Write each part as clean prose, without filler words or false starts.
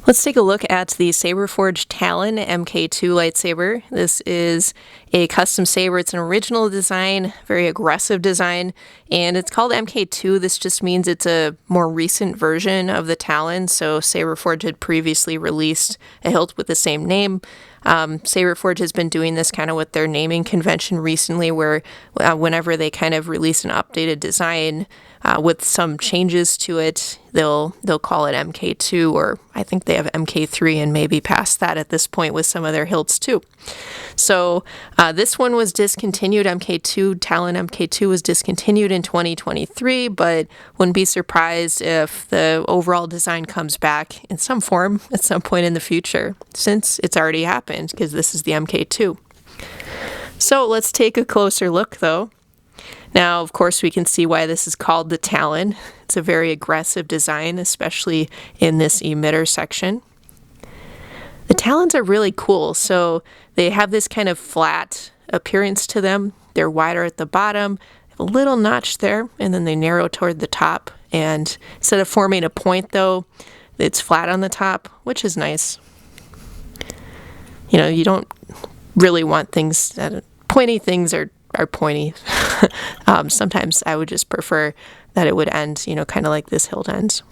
Let's take a look at the Saberforge Talon MK2 lightsaber. This is a custom saber. It's an original design, very aggressive design, and it's called MK2. This just means it's a more recent version of the Talon. So Saberforge had previously released a hilt with the same name. Saberforge has been doing this kind of with their naming convention recently, where whenever they kind of release an updated design with some changes to it, they'll call it MK2, or I think they have MK3 and maybe past that at this point with some of their hilts too. So this one was discontinued. Talon MK2 was discontinued in 2023, but wouldn't be surprised if the overall design comes back in some form at some point in the future, since it's already happened, because this is the MK2. So let's take a closer look though. Now, of course, we can see why this is called the Talon. It's a very aggressive design, especially in this emitter section. The Talons are really cool. So they have this kind of flat appearance to them. They're wider at the bottom, have a little notch there, and then they narrow toward the top. And instead of forming a point, though, it's flat on the top, which is nice. You know, you don't really want things that pointy things are pointy. Sometimes I would just prefer that it would end, you know, kind of like this hilt ends.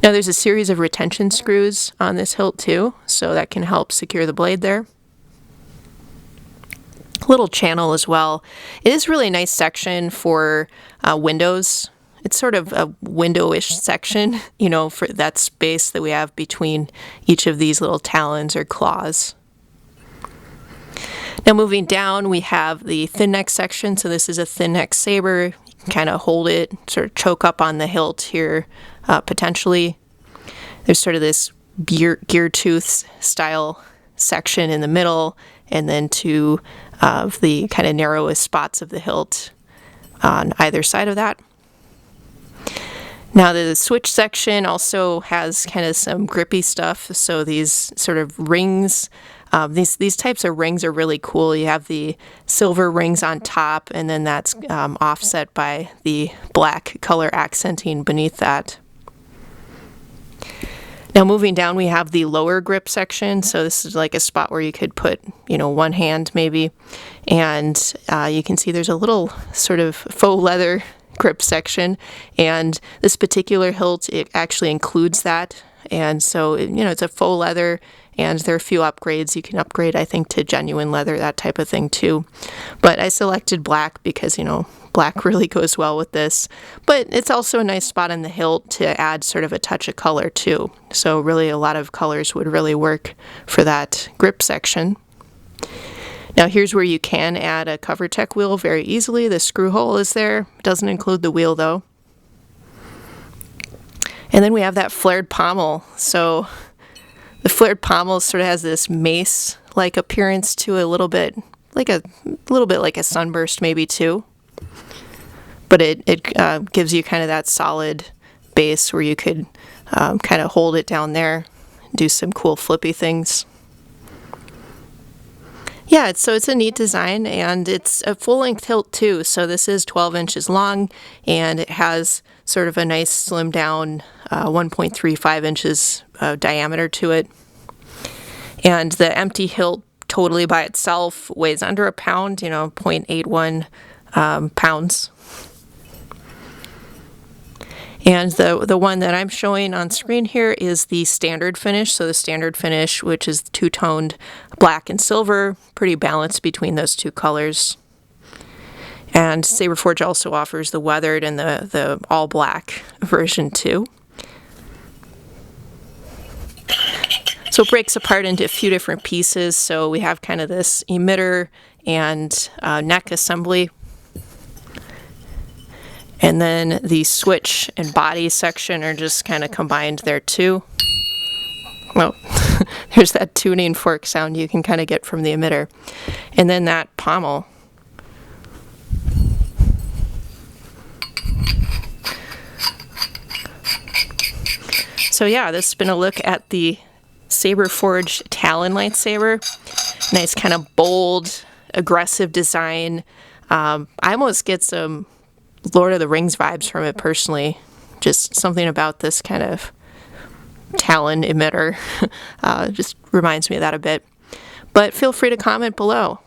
Now there's a series of retention screws on this hilt too, so that can help secure the blade there. Little channel as well. It is really a nice section for windows. It's sort of a window-ish section, you know, for that space that we have between each of these little talons or claws. Now moving down, we have the thin neck section. So this is a thin neck saber. You can kind of hold it, sort of choke up on the hilt here, potentially. There's sort of this gear tooth style section in the middle, and then two of the kind of narrowest spots of the hilt on either side of that. Now the switch section also has kind of some grippy stuff. So these sort of rings, these types of rings are really cool. You have the silver rings on top, and then that's offset by the black color accenting beneath that. Now moving down, we have the lower grip section. So this is like a spot where you could put, you know, one hand maybe. And you can see there's a little sort of faux leather grip section. And this particular hilt, it actually includes that. And so, you know, it's a faux leather, and there are a few upgrades. You can upgrade, I think, to genuine leather, that type of thing too. But I selected black because, you know, black really goes well with this. But it's also a nice spot on the hilt to add sort of a touch of color too. So really a lot of colors would really work for that grip section. Now here's where you can add a cover tech wheel very easily. The screw hole is there. It doesn't include the wheel though. And then we have that flared pommel. So the flared pommel sort of has this mace-like appearance to a little bit like a sunburst maybe too. But it gives you kind of that solid base where you could kind of hold it down there, do some cool flippy things. Yeah, it's a neat design, and it's a full-length hilt too. So this is 12 inches long, and it has sort of a nice slim down 1.35 inches diameter to it. And the empty hilt totally by itself weighs under a pound, you know, 0.81 pounds. And the one that I'm showing on screen here is the standard finish. So the standard finish, which is two-toned black and silver, pretty balanced between those two colors. And Saberforge also offers the weathered and the all-black version too. So it breaks apart into a few different pieces. So we have kind of this emitter and neck assembly. And then the switch and body section are just kind of combined there too. Well, there's that tuning fork sound you can kind of get from the emitter. And then that pommel. So yeah, this has been a look at the Saberforge Talon lightsaber. Nice kind of bold, aggressive design. I almost get some Lord of the Rings vibes from it personally. Just something about this kind of Talon emitter. Just reminds me of that a bit. But feel free to comment below.